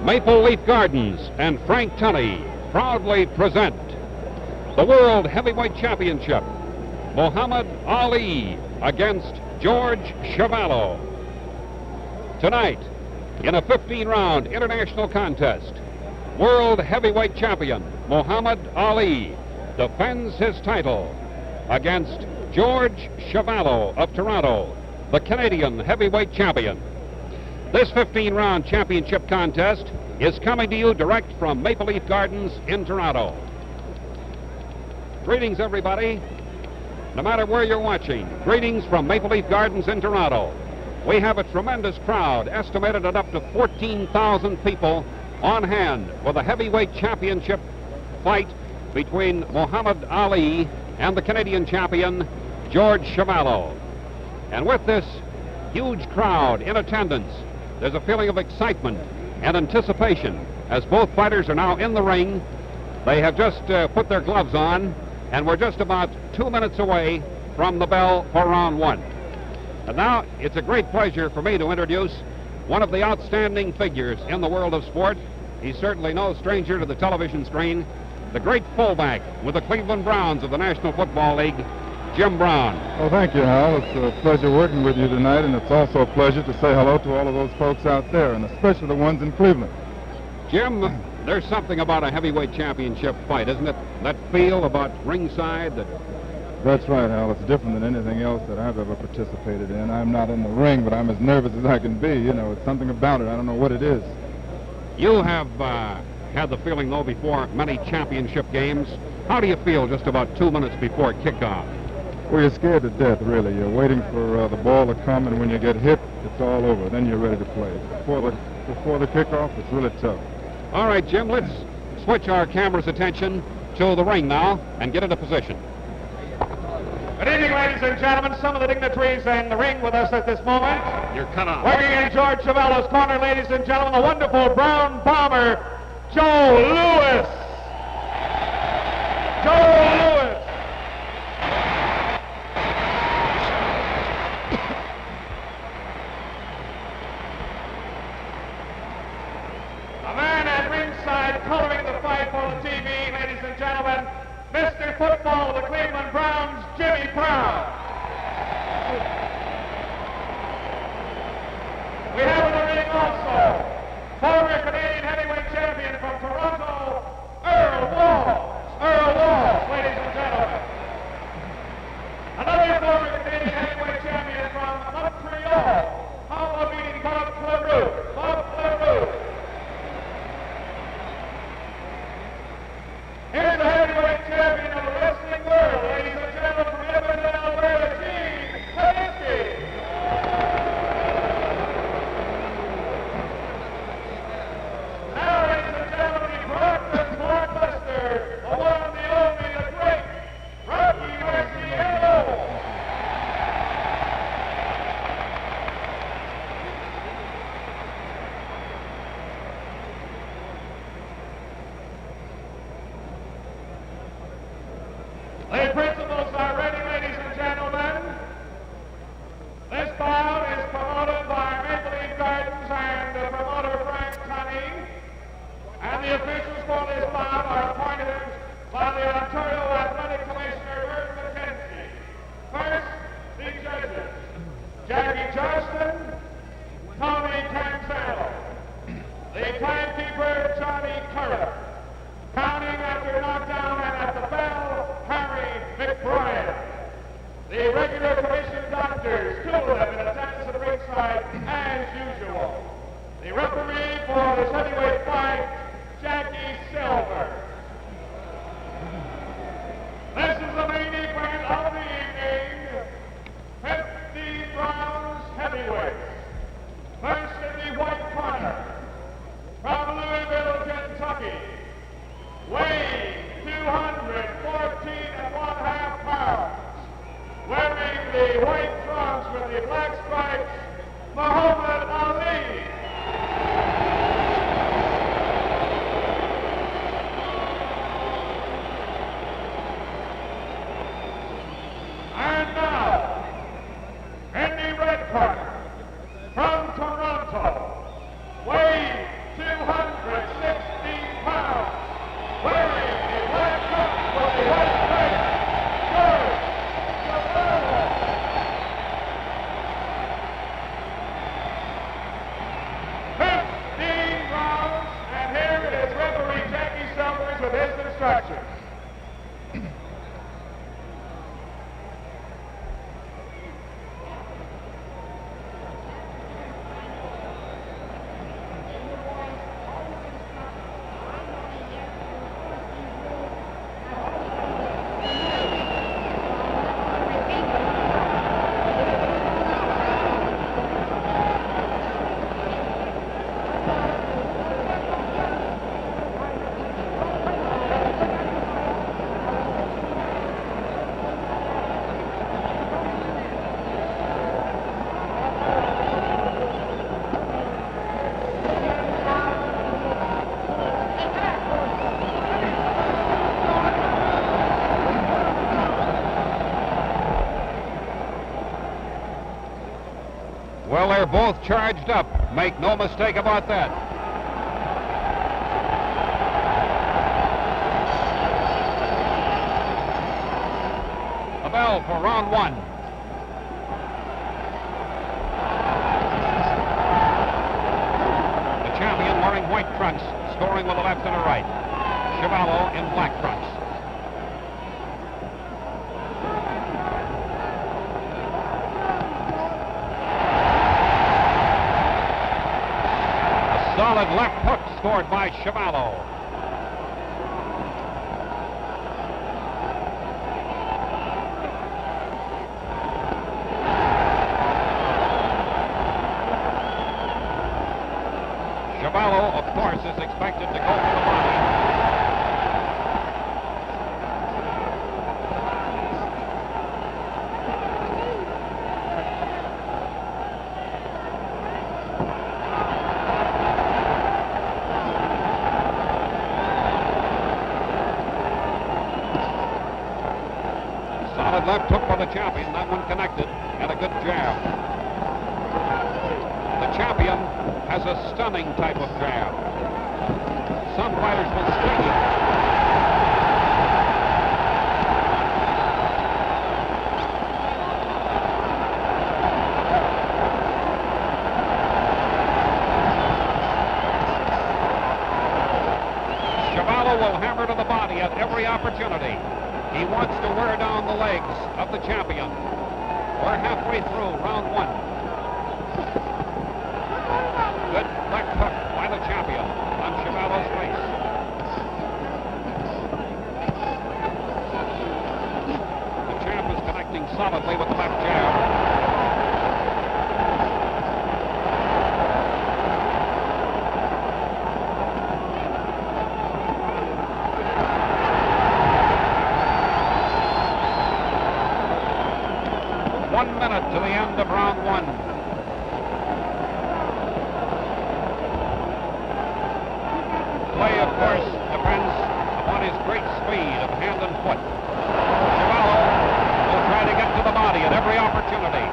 Maple Leaf Gardens and Frank Tunney proudly present the World Heavyweight Championship. Muhammad Ali against George Chuvalo. Tonight, in a 15-round international contest, World Heavyweight Champion Muhammad Ali defends his title against George Chuvalo of Toronto, the Canadian heavyweight champion. This 15-round championship contest is coming to you direct from Maple Leaf Gardens in Toronto. Greetings, everybody. No matter where you're watching, greetings from Maple Leaf Gardens in Toronto. We have a tremendous crowd, estimated at up to 14,000 people on hand for the heavyweight championship fight between Muhammad Ali and the Canadian champion, George Chuvalo. And with this huge crowd in attendance, there's a feeling of excitement and anticipation as both fighters are now in the ring. They have just put their gloves on, and we're just about 2 minutes away from the bell for round one. And now it's a great pleasure for me to introduce one of the outstanding figures in the world of sport. He's certainly no stranger to the television screen, the great fullback with the Cleveland Browns of the National Football League, Jim Brown. Well, thank you, Hal. It's a pleasure working with you tonight, and it's also a pleasure to say hello to all of those folks out there, and especially the ones in Cleveland. Jim, there's something about a heavyweight championship fight, isn't it? That feel about ringside that... That's right, Hal. It's different than anything else that I've ever participated in. I'm not in the ring, but I'm as nervous as I can be. You know, it's something about it. I don't know what it is. You have had the feeling, though, before many championship games. How do you feel just about 2 minutes before kickoff? Well, you're scared to death, really. You're waiting for the ball to come, and when you get hit, it's all over. Then you're ready to play. Before the kickoff, it's really tough. All right, Jim, let's switch our camera's attention to the ring now and get into position. Good evening, ladies and gentlemen. Some of the dignitaries in the ring with us at this moment. You're cut off. Working in George Chuvalo's corner, ladies and gentlemen, the wonderful brown bomber, Joe Louis. Joe Louis. The man at ringside coloring the fight for the TV, ladies and gentlemen, Mr. Football of the Cleveland Browns, Jimmy Brown. We have in the ring also former Canadian heavyweight champion from Toronto, Earl Walls. Earl Walls, ladies and gentlemen. Another former Canadian heavyweight champion from Montreal. How about meeting Bob Leroux? Bob Leroux. Here's the heavyweight champion of the wrestling world, ladies and gentlemen, from Edmonton, Alberta, Gene Canuck. Now, ladies and gentlemen, he brought this blockbuster, the one, the only, the great Rocky Marciano. The principals are ready, ladies and gentlemen. This bout is promoted by Maple Leaf Gardens and promoter Frank Tunney. And the officials for this bout are appointed by the Ontario Athletic Commissioner, Bert McKenzie. First, the judges. Jackie Johnston, Tony Canzano. The timekeeper, Johnny Canuck. Counting after knockdown and at the bell, Harry McBride. The regular commission doctors, two of them in attendance at ringside as usual. The referee for this heavyweight fight, Jackie Silver. This is the main event of the evening. 50 rounds heavyweights. First in the white corner, from Louisville, Kentucky. Weighing 214 1/2 pounds, wearing the white trunks with the black stripes, Muhammad Ali. And now, in the red corner, accordance with his instructions. Well, they're both charged up. Make no mistake about that. The bell for round one. The champion wearing white trunks, scoring with a left and a right. Chuvalo in black trunks. Solid left hook scored by Chuvalo. Chuvalo, of course, is expected to go for the body. Solid left hook for the champion. That one connected and a good jab. The champion has a stunning type of jab. Some fighters will sting you. Chuvalo will hammer to the body at every opportunity. He wants to wear down the legs of the champion. We're halfway through round one. Good left hook by the champion on Chuvalo's face. The champ is connecting solidly with the left jab. To the end of round one. Play, of course, depends upon his great speed of hand and foot. Chuvalo will try to get to the body at every opportunity.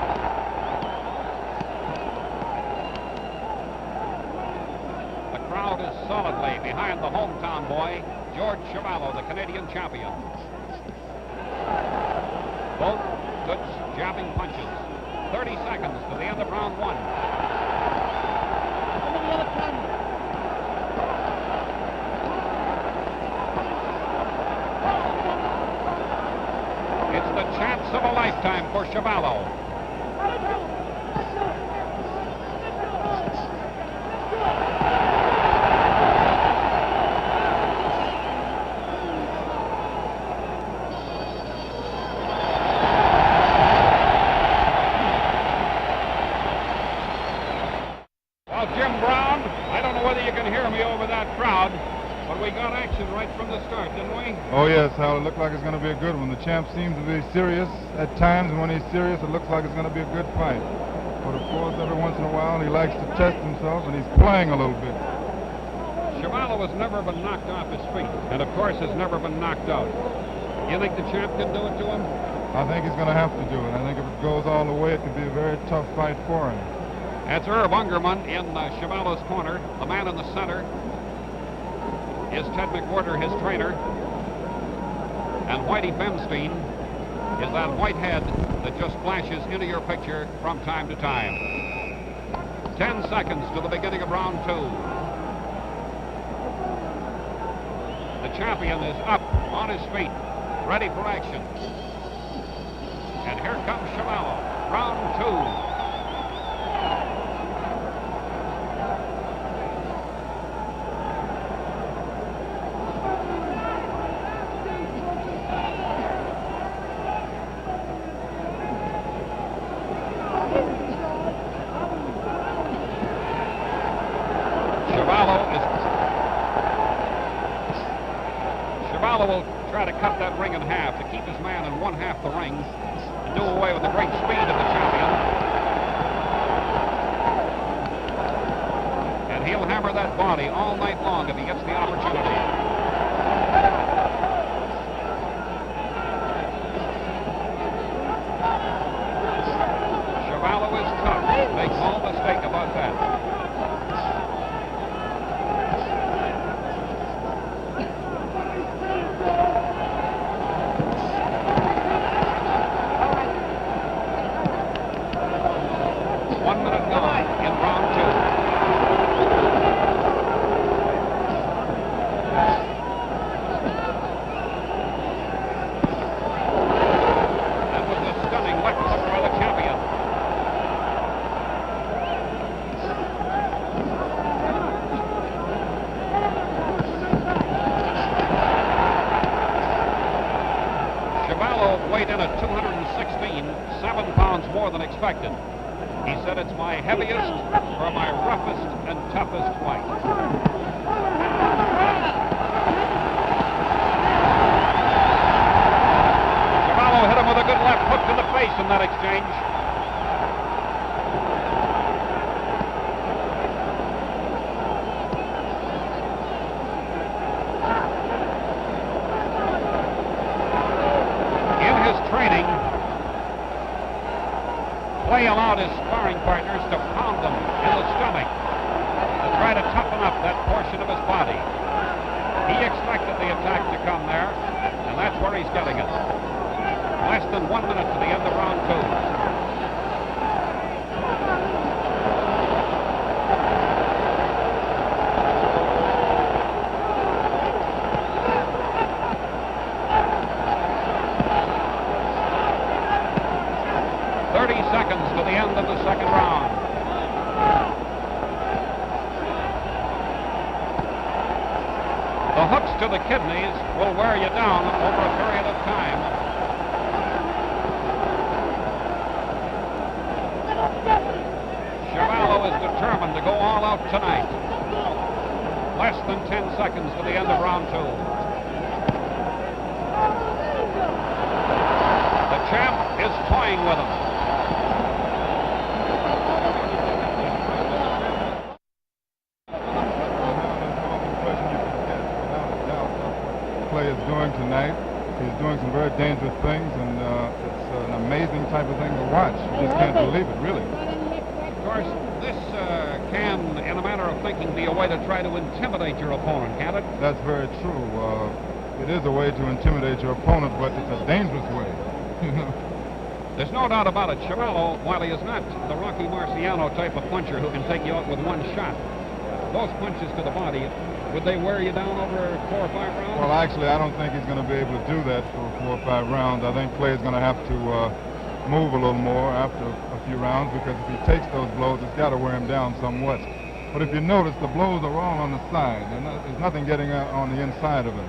The crowd is solidly behind the hometown boy, George Chuvalo, the Canadian champion. Both good jabbing punches. 30 seconds to the end of round one. It's the chance of a lifetime for Chuvalo. Oh, yes, Hal, it looked like it's going to be a good one. The champ seems to be serious at times, and when he's serious, it looks like it's going to be a good fight. But, of course, every once in a while, he likes to test himself, and he's playing a little bit. Chuvalo has never been knocked off his feet, and, of course, has never been knocked out. You think the champ can do it to him? I think he's going to have to do it. I think if it goes all the way, it could be a very tough fight for him. That's Herb Ungerman in Chuvalo's corner. The man in the center is Ted McWhorter, his trainer. And Whitey Bemstein is that white head that just flashes into your picture from time to time. 10 seconds to the beginning of round two. The champion is up on his feet, ready for action. And here comes Chuvalo, round 2. Chuvalo will try to cut that ring in half to keep his man in one half the ring and do away with the great speed of the champion. And he'll hammer that body all night long if he gets the opportunity. Chuvalo is tough. Make no mistake about that. Weighed in at 216, 7 pounds more than expected. He said it's my heaviest or my roughest and toughest fight. Chuvalo hit him with a good left hook to the face in that exchange. Clay allowed his sparring partners to pound him in the stomach to try to toughen up that portion of his body. He expected the attack to come there, and that's where he's getting it. Less than 1 minute to the end of round 2. 30 seconds to the end of the second round. The hooks to the kidneys will wear you down over a period of time. Chuvalo is determined to go all out tonight. Less than 10 seconds to the end of round 2. The champ is toying with him. Clay is doing tonight. He's doing some very dangerous things, and it's an amazing type of thing to watch. You just can't believe it, really. Of course, this can, in a manner of thinking, be a way to try to intimidate your opponent, can't it? That's very true. It is a way to intimidate your opponent, but it's a dangerous way. There's no doubt about it. Chuvalo, while he is not the Rocky Marciano type of puncher who can take you out with one shot, those punches to the body, would they wear you down over 4 or 5 rounds? Well, actually, I don't think he's going to be able to do that for 4 or 5 rounds. I think Clay's going to have to move a little more after a few rounds, because if he takes those blows, it's got to wear him down somewhat. But if you notice, the blows are all on the side. There's nothing getting on the inside of him.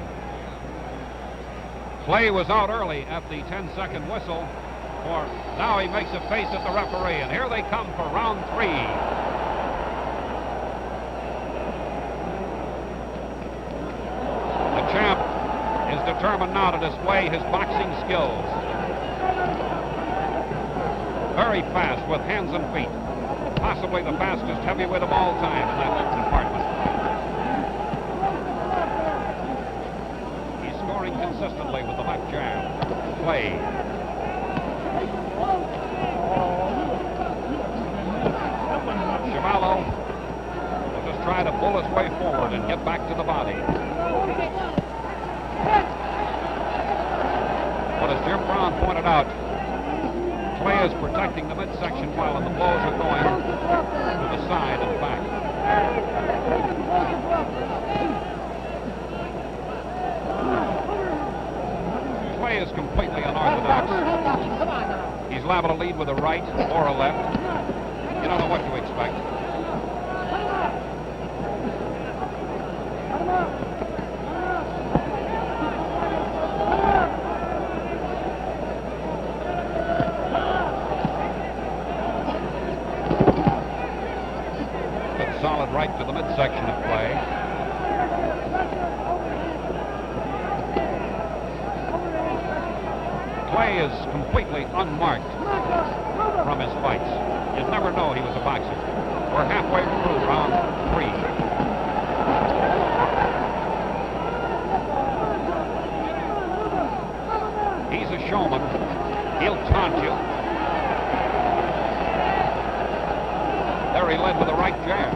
Clay was out early at the 10-second whistle. Now he makes a face at the referee, and here they come for round 3. The champ is determined now to display his boxing skills. Very fast with hands and feet. Possibly the fastest heavyweight of all time in that department. He's scoring consistently with the left jab. Clay. Chuvalo will just try to pull his way forward and get back to the body. But as Jim Brown pointed out, Clay is protecting the midsection well, and the blows are going to the side and back. liable to lead with a right or a left. You don't know what to expect. Good solid right to the midsection of Clay. Clay is completely unmarked from his fights. You'd never know he was a boxer. We're halfway through round 3. He's a showman. He'll taunt you. There he led with a right jab.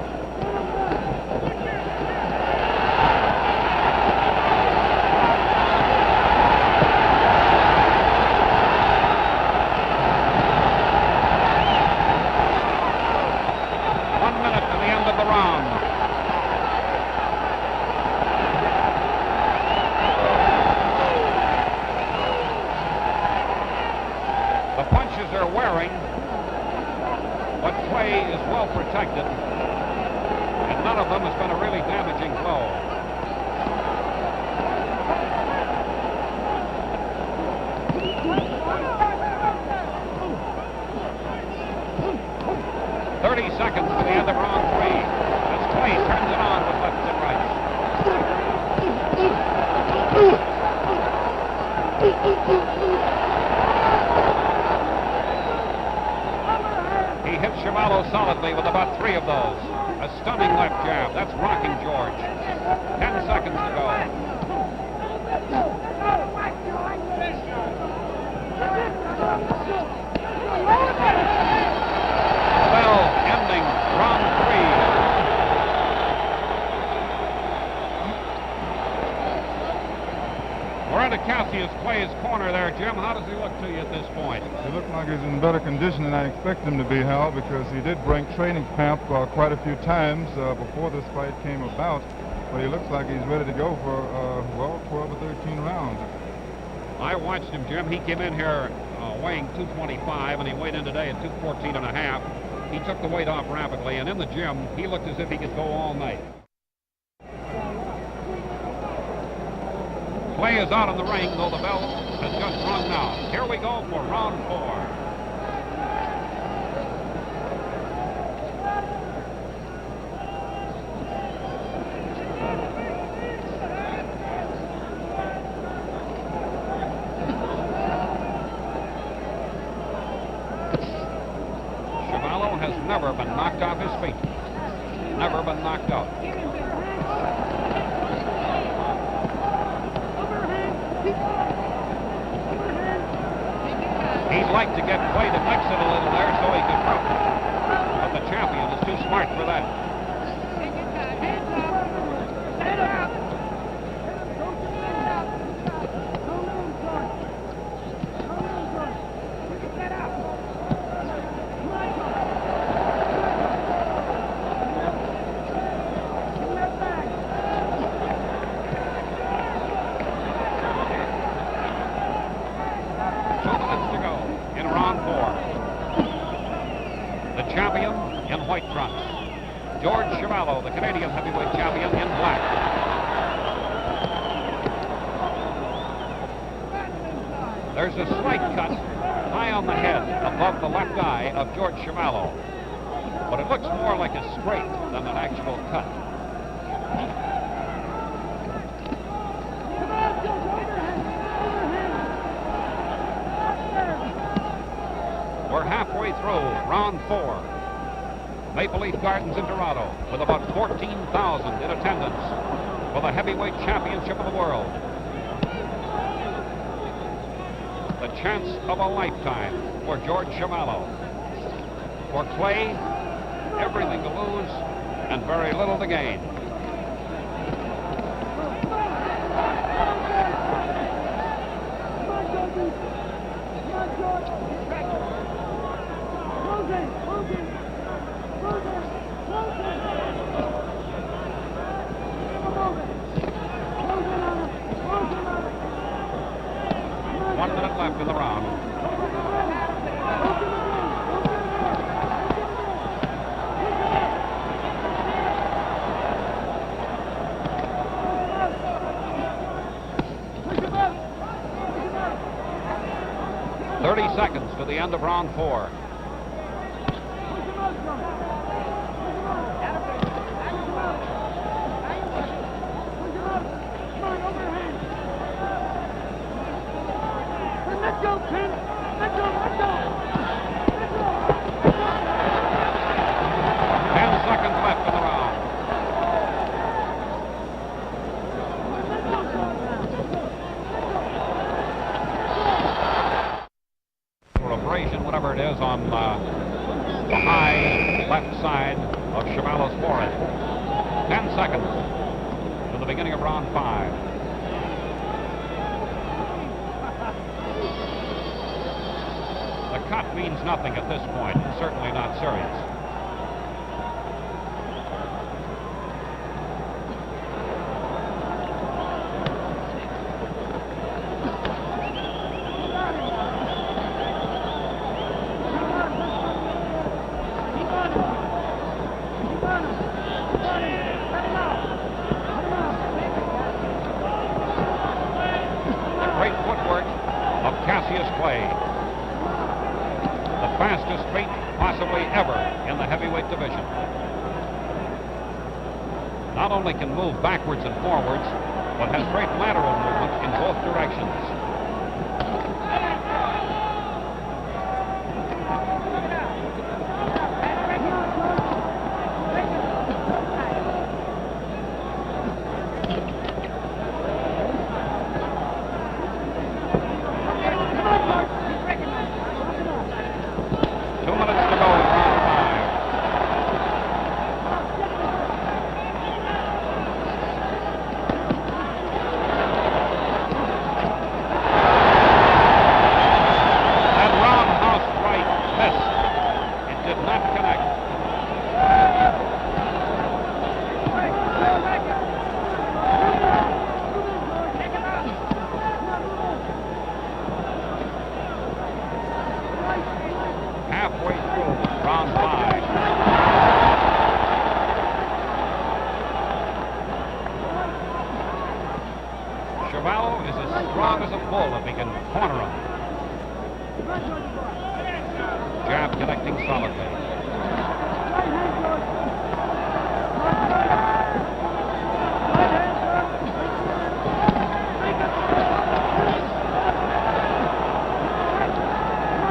Protected, and none of them has been a really damaging blow. Seconds to the end of round 3 as Clay turns it on with lefts and rights. He hits Chuvalo solidly with about 3 of those. A stunning left jab. That's rocking George. 10 seconds to go. Well, ending round 3. We're into Cassius Clay's corner there, Jim. How does he look to you at this point? He looks like he's in better condition than I expect him to be, Hal, because he did break training camp quite a few times before this fight came about. But he looks like he's ready to go for, well, 12 or 13 rounds. I watched him, Jim. He came in here weighing 225, and he weighed in today at 214 and a half. He took the weight off rapidly, and in the gym, he looked as if he could go all night. Clay is out of the ring, though the bell has just rung now. Here we go for round 4. Chuvalo has never been knocked off his feet. Never been knocked out. He'd like to get Clay to mix it a little there so he could drop it. But the champion is too smart for that. Champion in white trunks. George Chuvalo, the Canadian heavyweight champion, in black. There's a slight cut high on the head above the left eye of George Chuvalo, but it looks more like a scrape than an actual cut. We're halfway through round 4. Maple Leaf Gardens in Toronto with about 14,000 in attendance for the heavyweight championship of the world. The chance of a lifetime for George Chuvalo. For Clay, everything to lose and very little to gain. the end of round 4. Let go, Ken! Let go! 10 seconds left in the round. For abrasion, whatever it is, on the high left side of Chuvalo's forehead. 10 seconds to the beginning of round 5. The cut means nothing at this point. It's certainly not serious. Fastest feet possibly ever in the heavyweight division. Not only can move backwards and forwards, but has great lateral movement in both directions. Chuvalo is as strong as a bull if he can corner him. Jab connecting solidly.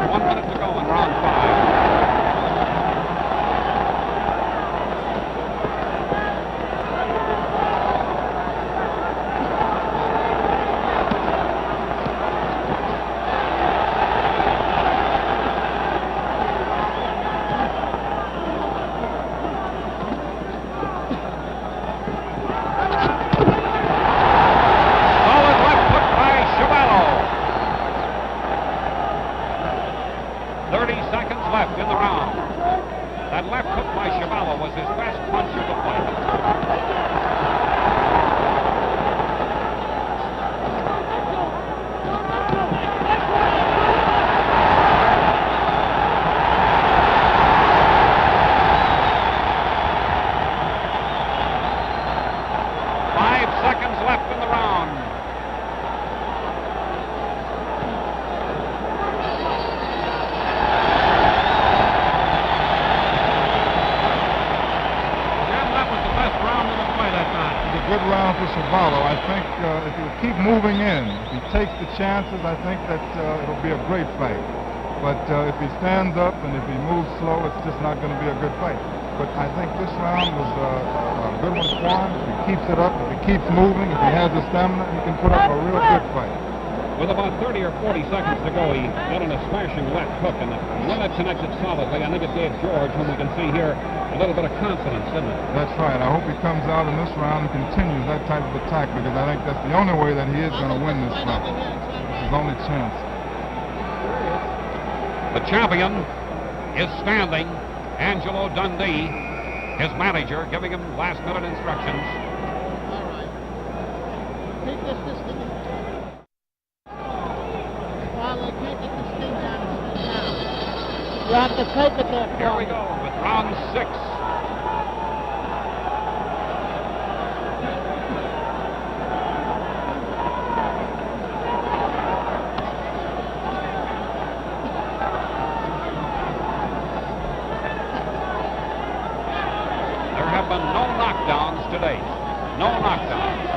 1 minute to go in round 5. Left in the round. That left hook by Chuvalo was his best punch of the fight. Left in the round. Good round for Chuvalo. I think if he'll keep moving in, if he takes the chances, I think that it'll be a great fight. But if he stands up and if he moves slow, it's just not going to be a good fight. But I think this round was a good one for him. If he keeps it up, if he keeps moving, if he has the stamina, he can put up a real good fight. With about 30 or 40 seconds to go, he got in a smashing left hook, and when it connected solidly, I think it gave George, whom we can see here, a little bit of confidence, didn't it? That's right. I hope he comes out in this round and continues that type of attack, because I think that's the only way that he is going to win this fight. It's his only chance. The champion is standing. Angelo Dundee, his manager, giving him last-minute instructions. All right. Take this thing. Well, I can't get this thing down. You have to take it there. Here we go with round 6. rounds to date. No knockdowns.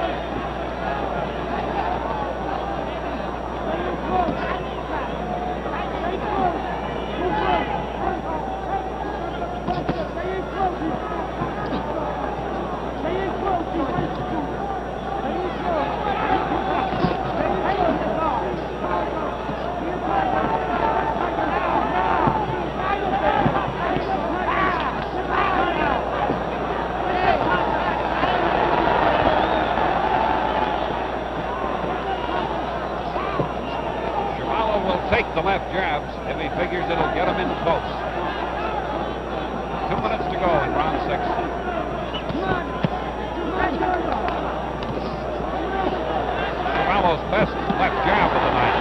Take the left jabs if he figures it'll get him in close. 2 minutes to go in round 6. Chuvalo's best left jab of the night.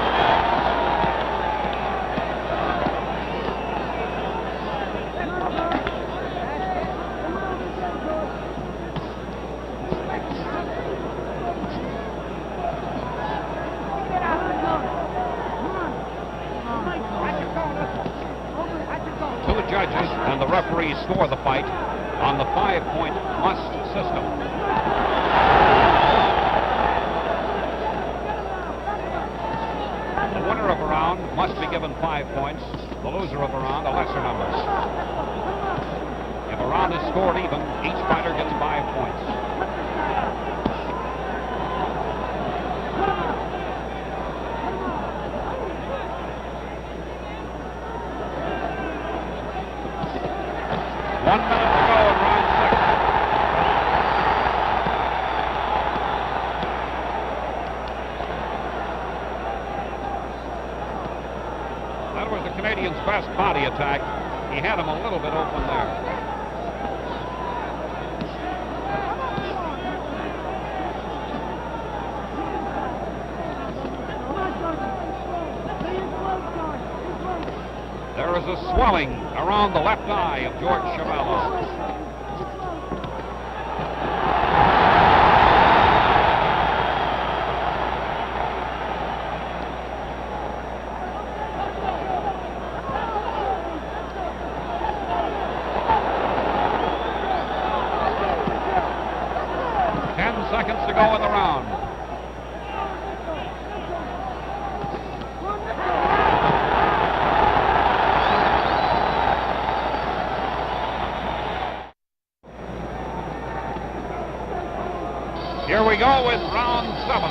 Judges and the referees score the fight on the 5-point must system. The winner of a round must be given 5 points, the loser of a round a lesser number. If a round is scored even, each fighter gets 5 points. Best body attack. He had him a little bit open there. There is a swelling around the left eye of George Chuvalo. Seconds to go in the round. Here we go with round 7.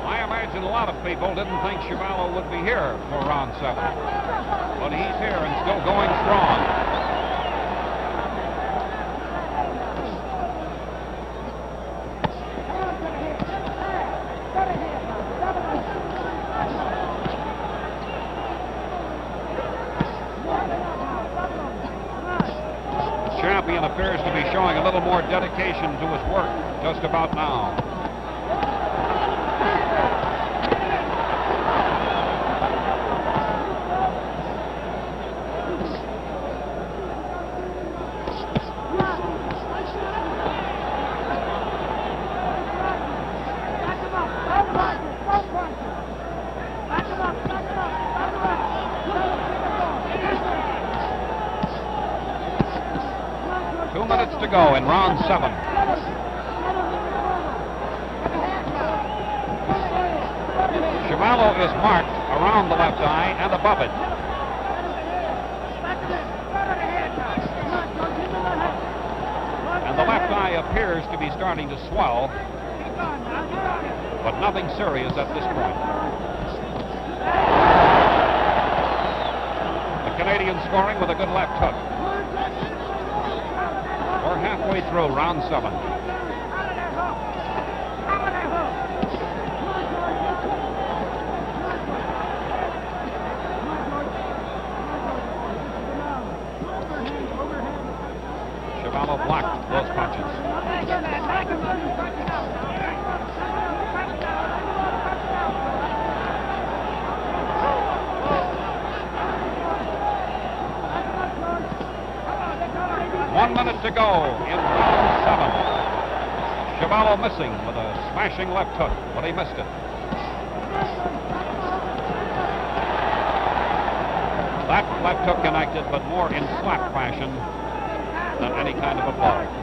I imagine a lot of people didn't think Chuvalo would be here for round 7. But he's here and still going strong. The champion appears to be showing a little more dedication to his work just about now. To go in round 7. Chuvalo is marked around the left eye and above it. And the left eye appears to be starting to swell, but nothing serious at this point. The Canadian scoring with a good left hook. We're halfway through round 7. Chuvalo blocked those punches. One minute to go in round 7. Chuvalo missing with a smashing left hook, but he missed it. That left hook connected, but more in slap fashion than any kind of a blow.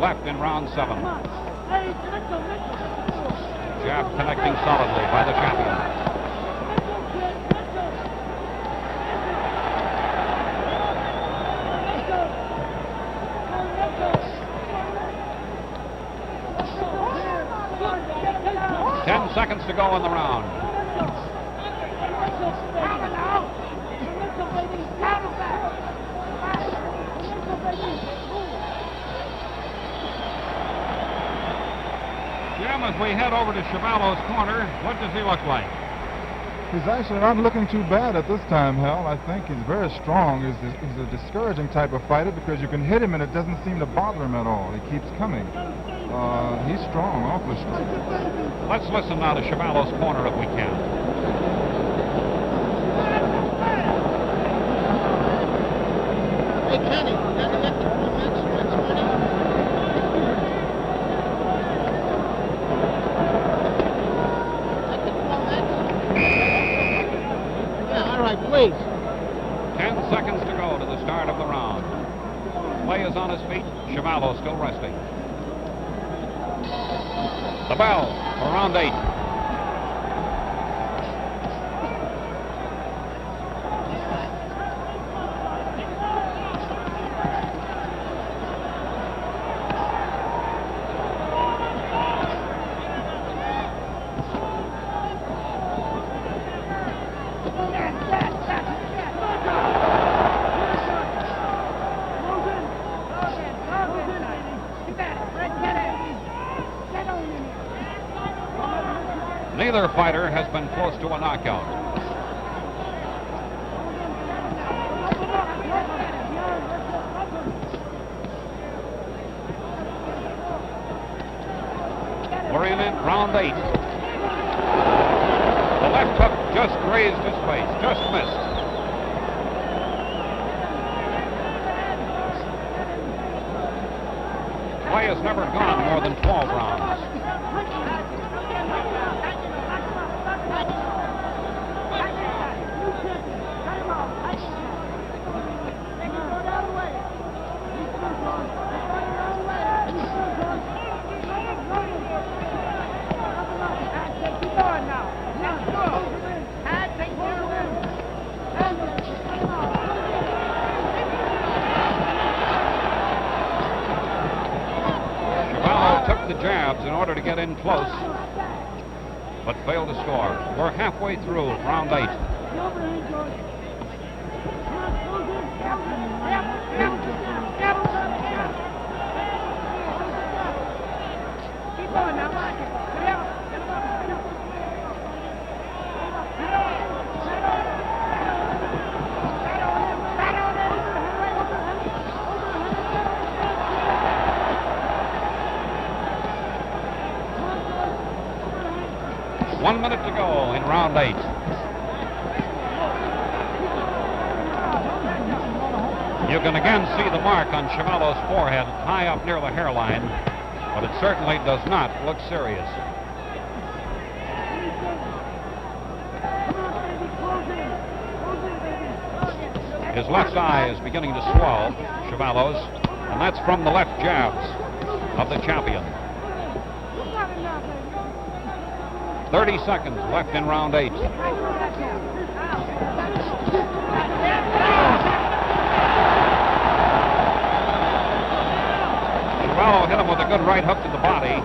Left in round 7. Jab connecting solidly by the champion. Ten seconds to go in the round. Jim, as we head over to Chuvalo's corner, what does he look like? He's actually not looking too bad at this time, Hal. I think he's very strong. He's a discouraging type of fighter because you can hit him and it doesn't seem to bother him at all. He keeps coming. He's strong, awfully strong. Let's listen now to Chuvalo's corner if we can. Hey, Kenny, you gotta let the comments what's funny. Please. 10 seconds to go to the start of the round. Clay is on his feet. Chuvalo still resting. The bell for round 8. Neither fighter has been close to a knockout. We're in round 8. The left hook just grazed his face, just missed. Clay has never gone more than 12 rounds. Jabs in order to get in close, but failed to score. We're halfway through round 8. Keep going now. 1 minute to go in round 8. You can again see the mark on Chuvalo's forehead high up near the hairline, but it certainly does not look serious. His left eye is beginning to swell, Chuvalo's, and that's from the left jabs of the champion. 30 seconds left in round 8. Chuvalo hit him with a good right hook to the body.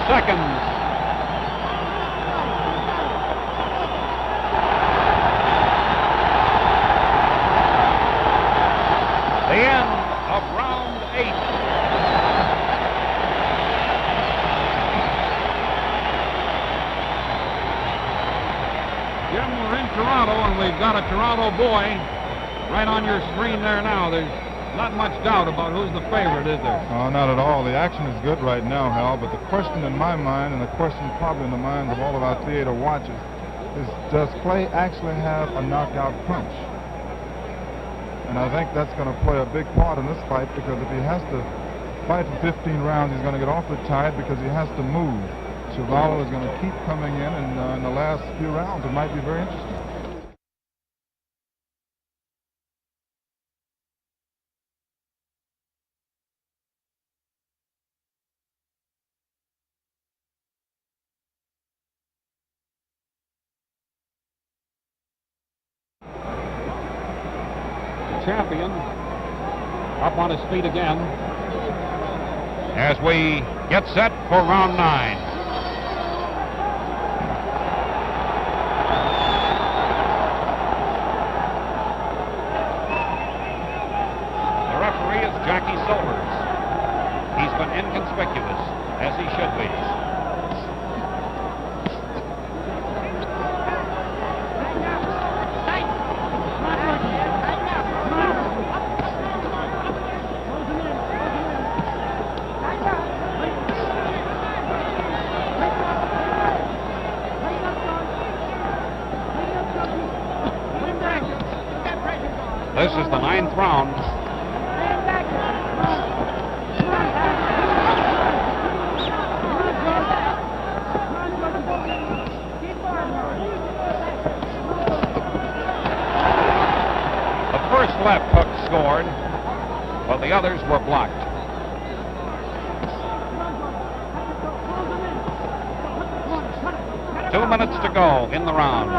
Seconds. The end of round 8. Jim, we're in Toronto, and we've got a Toronto boy right on your screen there now. There's Not much doubt about who's the favorite, is there? Oh, not at all. The action is good right now, Hal, but the question in my mind, and the question probably in the minds of all of our theater watchers, is does Clay actually have a knockout punch? And I think that's going to play a big part in this fight, because if he has to fight for 15 rounds, he's going to get awfully tired because he has to move. Chuvalo is going to keep coming in, and in the last few rounds, it might be very interesting. Champion up on his feet again as we get set for round 9. The referee is Jackie Silvers. He's been inconspicuous, as he should be. This is the 9th round. The first left hook scored, but the others were blocked. Two minutes to go in the round.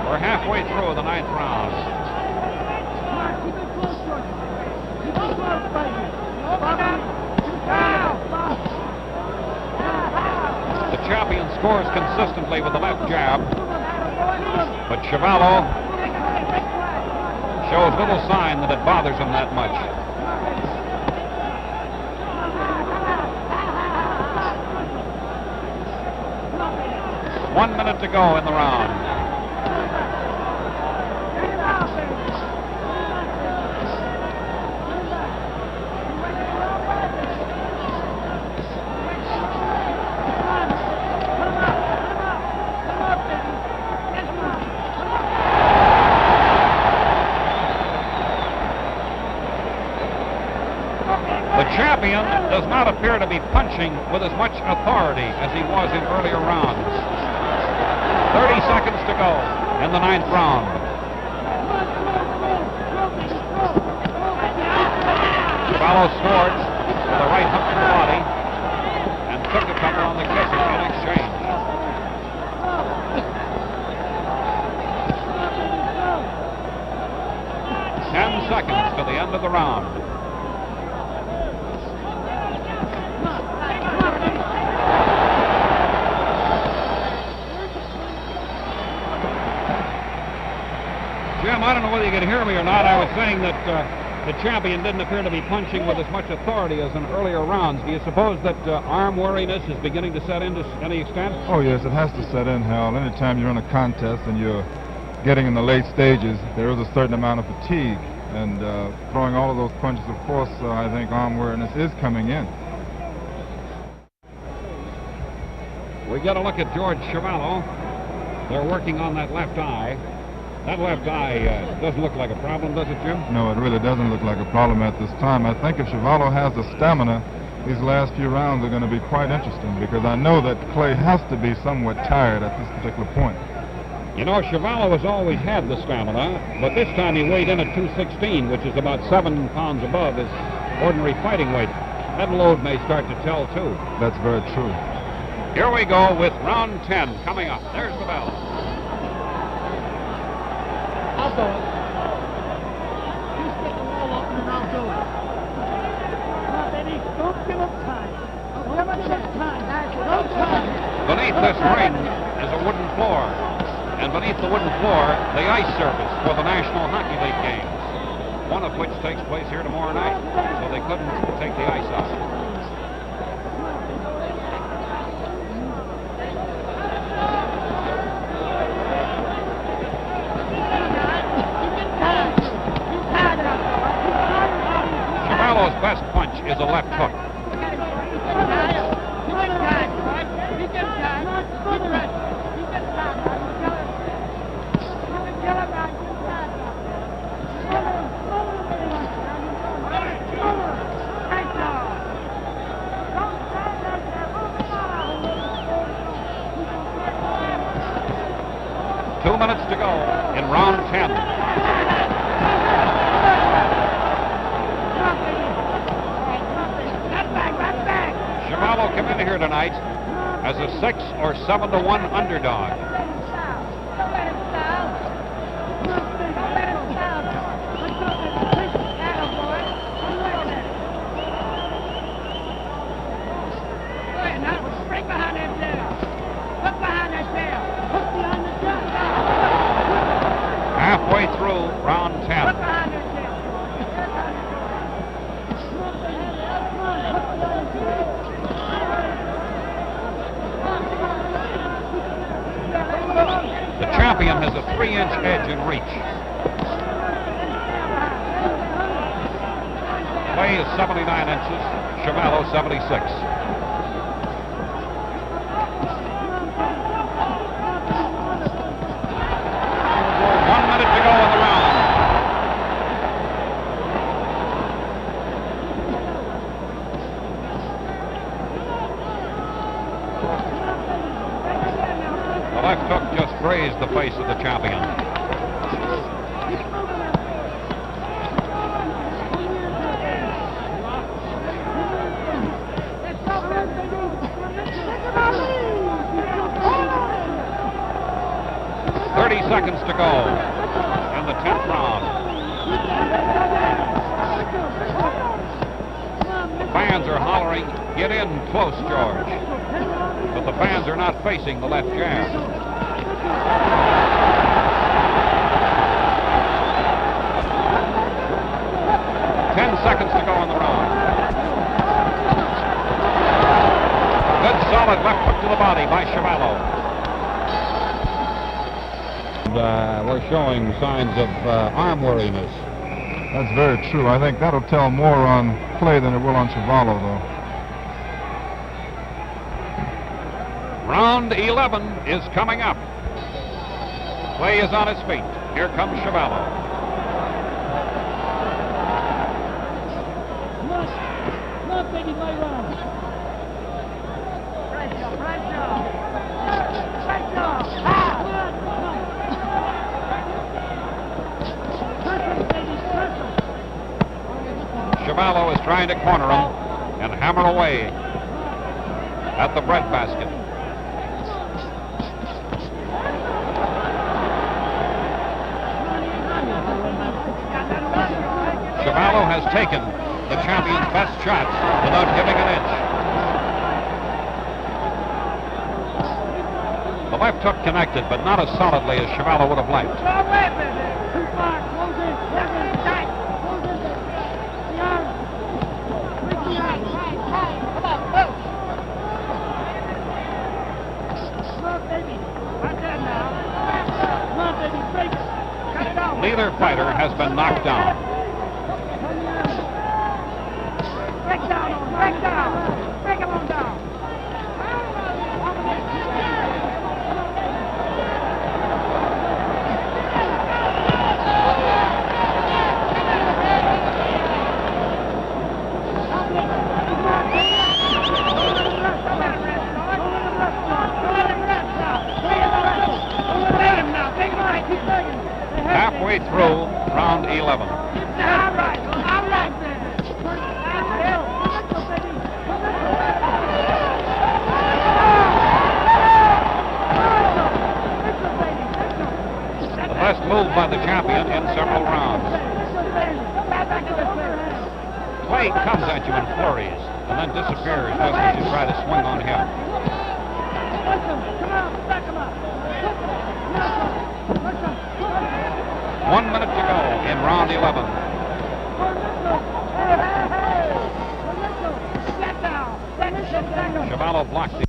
We're halfway through the 9th round. The champion scores consistently with the left jab, but Chuvalo shows little sign that it bothers him that much. One minute to go in the round. The champion does not appear to be punching with as much authority as he was in earlier rounds. 30 seconds to go in the 9th round. Chuvalo scored with a right hook to the body and took a couple on the kisses in exchange. Ten seconds to the end of the round. Jim, I don't know whether you can hear me or not. I was saying that the champion didn't appear to be punching with as much authority as in earlier rounds. Do you suppose that arm weariness is beginning to set in to any extent? Oh, yes, it has to set in, Hal. Anytime you're in a contest and you're getting in the late stages, there is a certain amount of fatigue. And throwing all of those punches, of course, I think arm weariness is coming in. We get a look at George Chuvalo. They're working on that left eye. That left eye doesn't look like a problem, does it, Jim? No, it really doesn't look like a problem at this time. I think if Chuvalo has the stamina, these last few rounds are going to be quite interesting, because I know that Clay has to be somewhat tired at this particular point. You know, Chuvalo has always had the stamina, but this time he weighed in at 216, which is about 7 pounds above his ordinary fighting weight. That load may start to tell, too. That's very true. Here we go with round 10 coming up. There's the bell. I'll do it. You stick the wall up and I'll do it. baby. Don't give him time. Don't give him time. No time. Beneath this ring is a wooden floor, and beneath the wooden floor, the ice surface for the National Hockey League games, one of which takes place here tomorrow night, so they couldn't take the ice out. Chuvalo's best punch is a left hook. To go in round 10. Chuvalo came in here tonight as a 6 or 7-1 underdog. Halfway through round 10. The champion has a 3-inch edge in reach. Clay is 79 inches, Chuvalo 76. Grazed the face of the champion. Seconds to go in the 10th round. The fans are hollering, "Get in close, George." But the fans are not facing the left jab. 10 seconds to go in the round. Good solid left hook to the body by Chuvalo. We're showing signs of arm weariness. That's very true. I think that'll tell more on Clay than it will on Chuvalo, though. Round 11 is coming up. Clay is on his feet. Here comes Chuvalo. Look, baby, my run. Chuvalo is trying to corner him and hammer away at the breadbasket. Chuvalo has taken the champion's best shots without giving an inch. The left hook connected, but not as solidly as Chuvalo would have liked. Neither fighter has been knocked down. Break down, break him on down. Halfway through round 11. All right, man. The best move by the champion in several rounds. Clay comes at you in flurries and then disappears just as you try to swing on him. Come on, back him up. 1 minute to go in round 11. Chuvalo blocked it.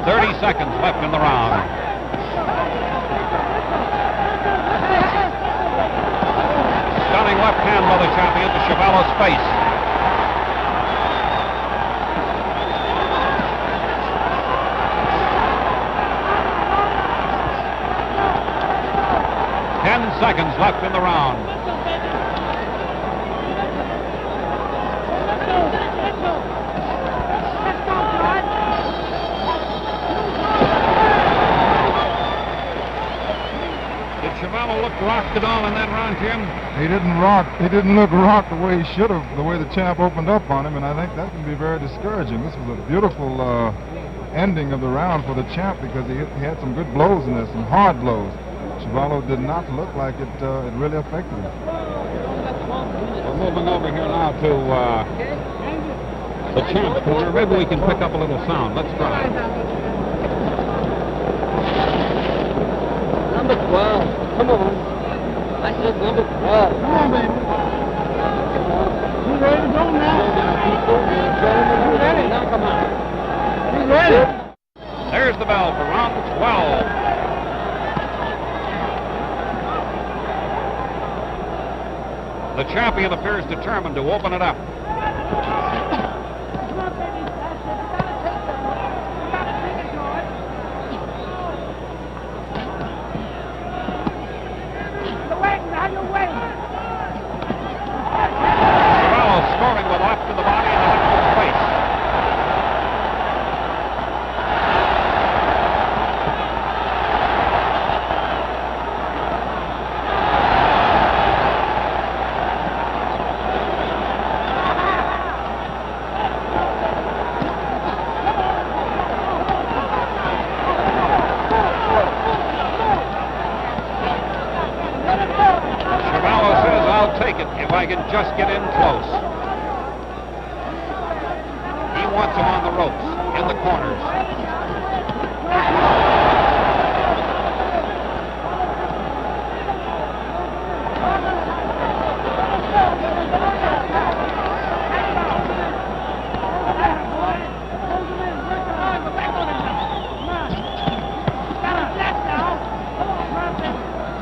30 seconds left in the round. Stunning left hand by the champion to Chuvalo's face. Seconds left in the round. Did Chuvalo look rocked at all in that round, Jim? He didn't rock. He didn't look rocked the way he should have, the way the champ opened up on him, and I think that can be very discouraging. This was a beautiful ending of the round for the champ because he had some good blows in there, some hard blows. Chuvalo did not look like it really affected him. We're moving over here now to the champ's corner. Maybe we can pick up a little sound. Let's try. Number 12. Come on. I said number 12. Come on, baby. You ready to go now? You ready? Now come on. You ready? There's the bell for round 12. The champion appears determined to open it up. Chuvalo scoring with left to the body and left to the face. If I can just get in close. He wants him on the ropes, in the corners.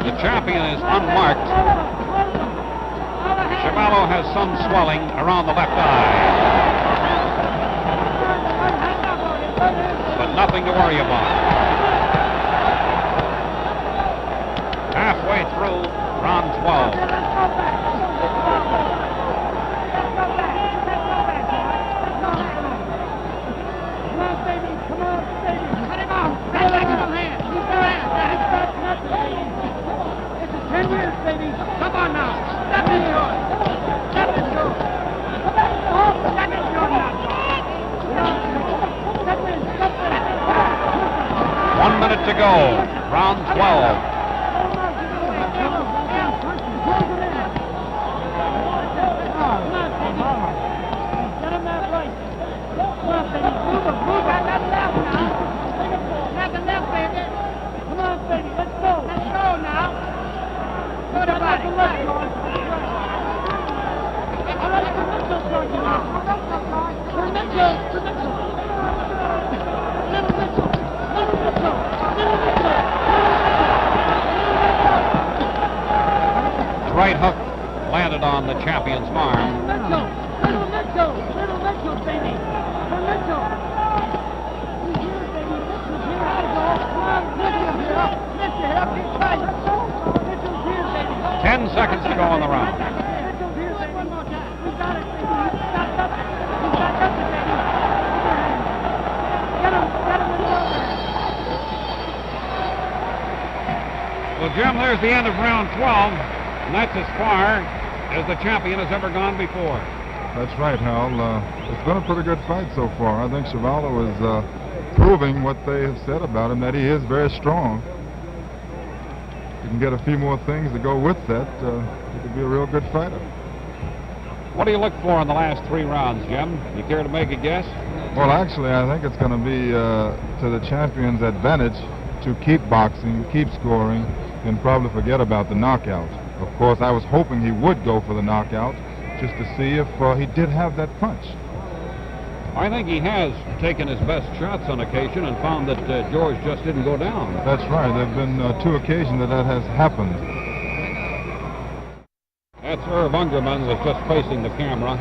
The champion is unmarked. Chuvalo has some swelling around the left eye, but nothing to worry about. Halfway through round 12. Come on now. Step into it. 1 minute to go. Round 12. Right hook landed on the champion's arm. Ten seconds to go on the round. Well, Jim, there's the end of round 12, and that's as far as the champion has ever gone before. That's right, Hal. It's been a pretty good fight so far. I think Chuvalo is proving what they have said about him, that he is very strong. If you can get a few more things to go with that, he could be a real good fighter. What do you look for in the last 3 rounds, Jim? You care to make a guess? Well, actually, I think it's going to be to the champion's advantage to keep boxing, keep scoring, and probably forget about the knockout. Of course, I was hoping he would go for the knockout just to see if he did have that punch. I think he has taken his best shots on occasion and found that George just didn't go down. That's right. There have been 2 occasions that has happened. That's Irv Ungerman was just facing the camera.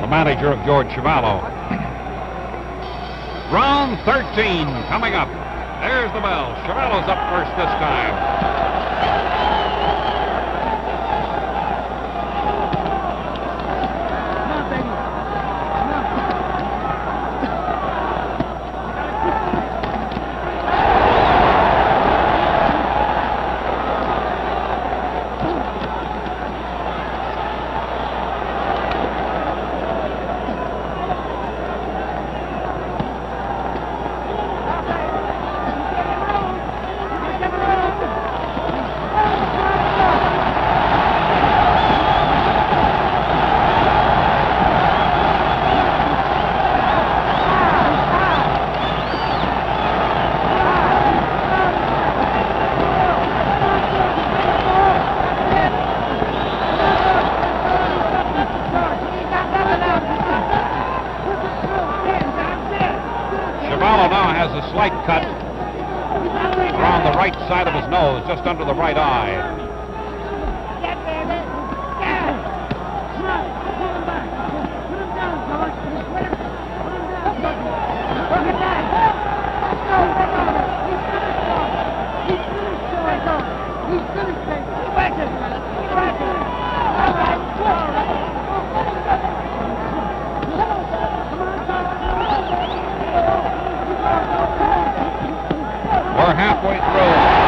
The manager of George Chuvalo. Round 13 coming up. There's the bell. Chuvalo's up first this time. Just under the right eye. We're halfway through.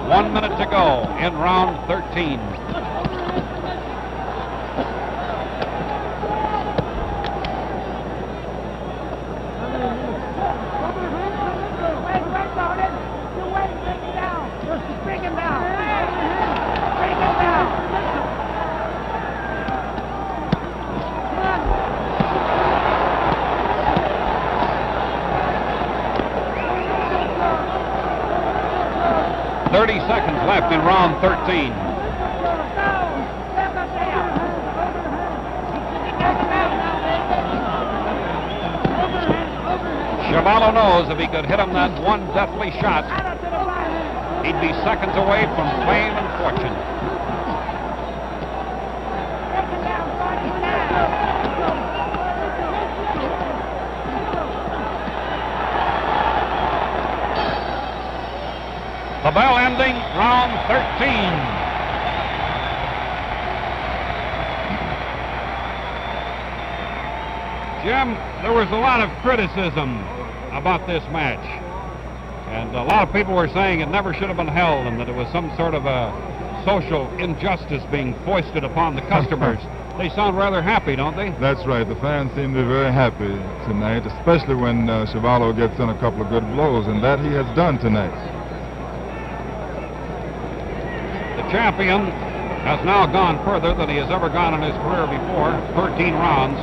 1 minute to go in round 13. Left in round 13. Chuvalo knows if he could hit him that one deathly shot, he'd be seconds away from fame and fortune. The bell ending round 13. Jim, there was a lot of criticism about this match. And a lot of people were saying it never should have been held and that it was some sort of a social injustice being foisted upon the customers. They sound rather happy, don't they? That's right. The fans seem to be very happy tonight, especially when Chuvalo gets in a couple of good blows, and that he has done tonight. Champion has now gone further than he has ever gone in his career before, 13 rounds.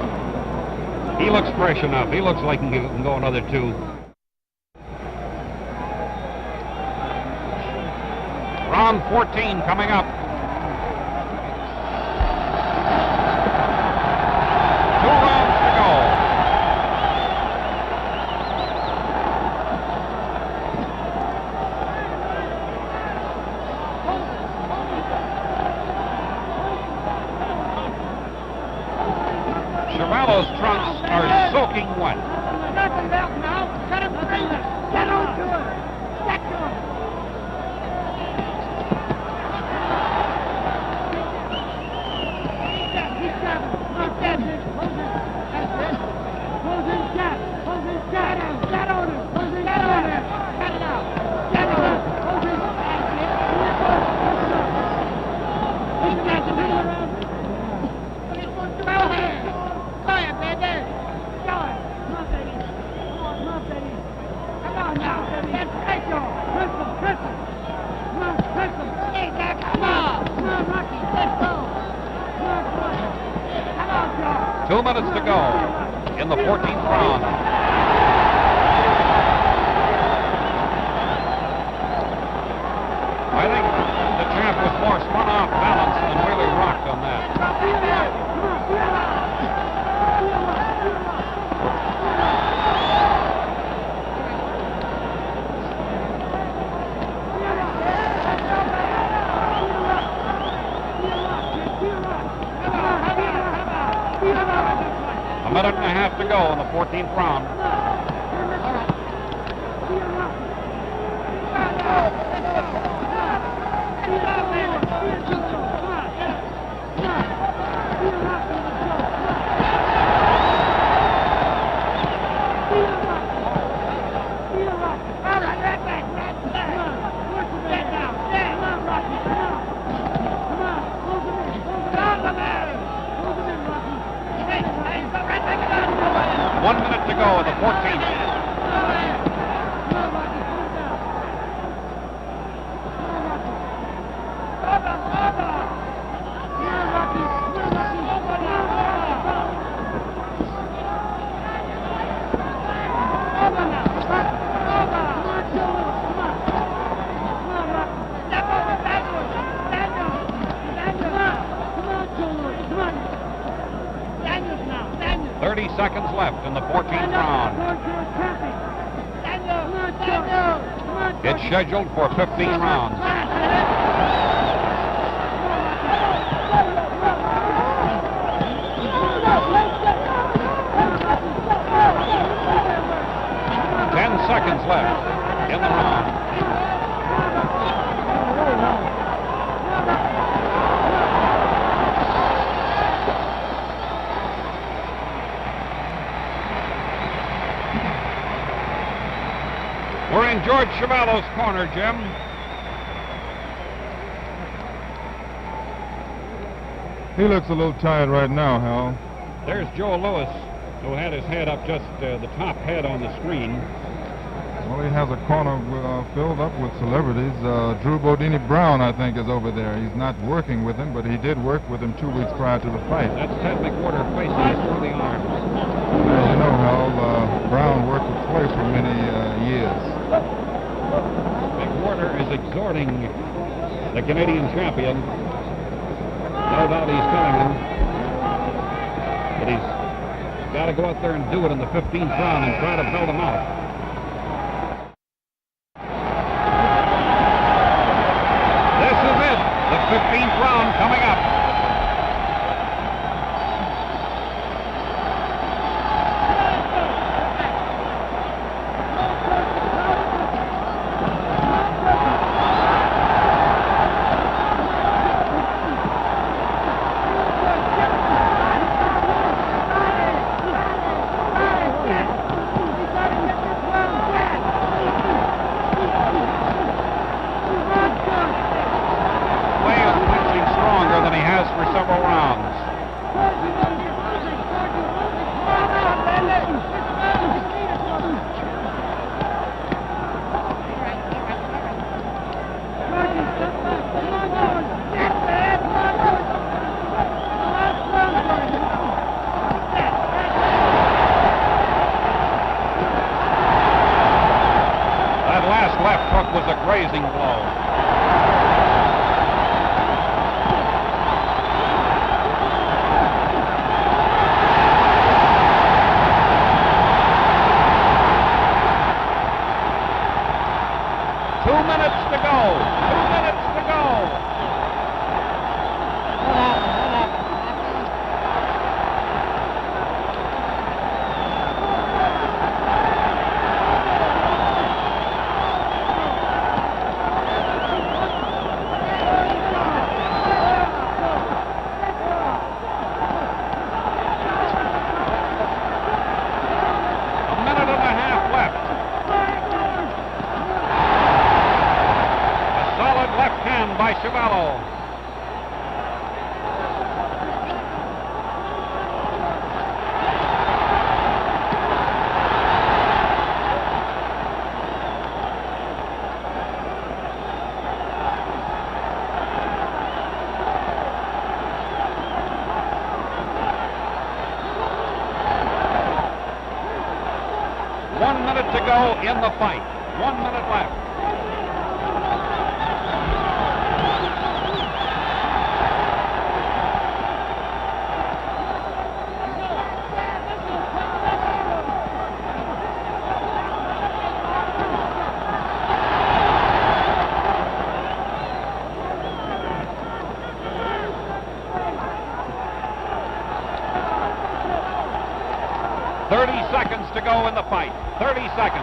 He looks fresh enough. He looks like he can go another 2. Round 14 coming up. 2 rounds to go. 2 minutes to go in the 14th round. I think the champ was more spun off balance than really rocked on that. A minute and a half to go in the 14th round. To go in the 14th. Seconds left in the 14th round. It's scheduled for 15 rounds. Seconds left in the round. We're in George Chuvalo's corner, Jim. He looks a little tired right now, Hal. There's Joe Lewis, who had his head up just the top head on the screen. Well, he has a corner filled up with celebrities. Drew Bodini Brown, I think, is over there. He's not working with him, but he did work with him 2 weeks prior to the fight. That's Ted McWhorter facing through the arms. As you know, Hal, Brown worked with Clay for many years. McWhorter is exhorting the Canadian champion. No doubt he's telling him that he's got to go out there and do it in the 15th round and try to build him out. This is it, the 15th round coming up. By Chuvalo. minute to go in the fight. 1 minute left. To go in the fight. 30 seconds.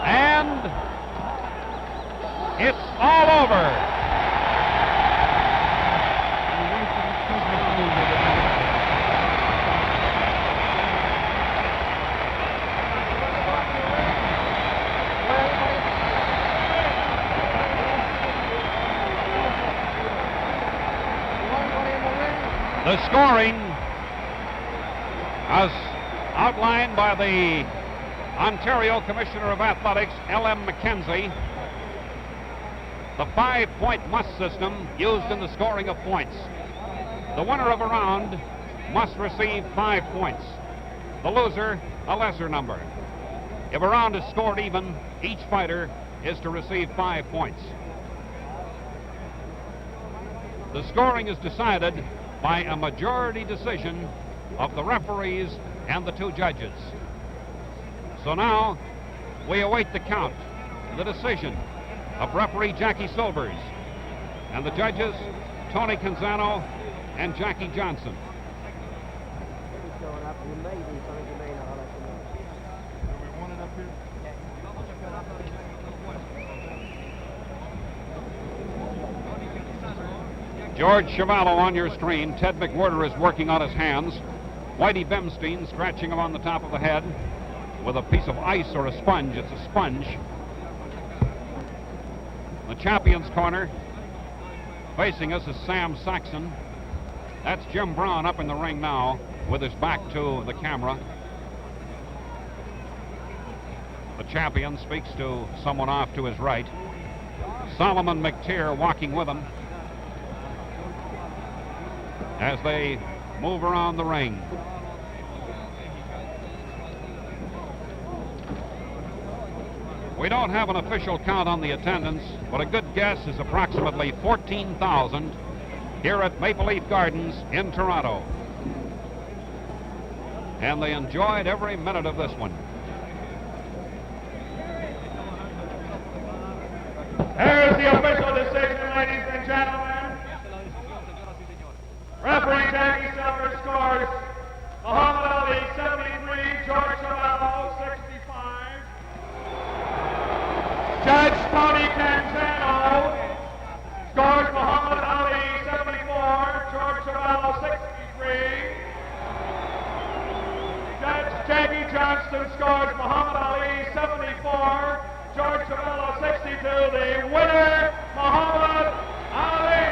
And it's all over. The scoring, as outlined by the Ontario Commissioner of Athletics, L.M. McKenzie, the 5-point must system used in the scoring of points. The winner of a round must receive 5 points. The loser, a lesser number. If a round is scored even, each fighter is to receive 5 points. The scoring is decided by a majority decision of the referees and the 2 judges. So now we await the count, the decision of referee Jackie Silvers and the judges Tony Canzano and Jackie Johnston. George Chuvalo on your screen. Ted McWhirter is working on his hands. Whitey Bemstein scratching him on the top of the head with a piece of ice or a sponge. It's a sponge. The champion's corner facing us is Sam Saxon. That's Jim Brown up in the ring now with his back to the camera. The champion speaks to someone off to his right. Solomon McTeer walking with him as they move around the ring. We don't have an official count on the attendance, but a good guess is approximately 14,000 here at Maple Leaf Gardens in Toronto. And they enjoyed every minute of this one. Here's the official decision, ladies and gentlemen. Referee Jackie Silver scores Muhammad Ali 73, George Chuvalo 65. Judge Tony Canzano scores Muhammad Ali 74, George Chuvalo 63. Judge Jackie Johnston scores Muhammad Ali 74, George Chuvalo 62. The winner, Muhammad Ali.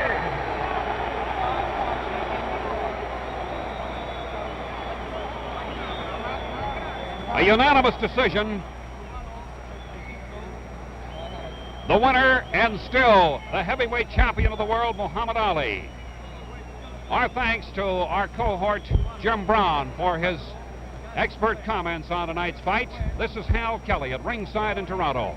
A unanimous decision. The winner and still the heavyweight champion of the world, Muhammad Ali. Our thanks to our cohort, Jim Brown, for his expert comments on tonight's fight. This is Hal Kelly at ringside in Toronto.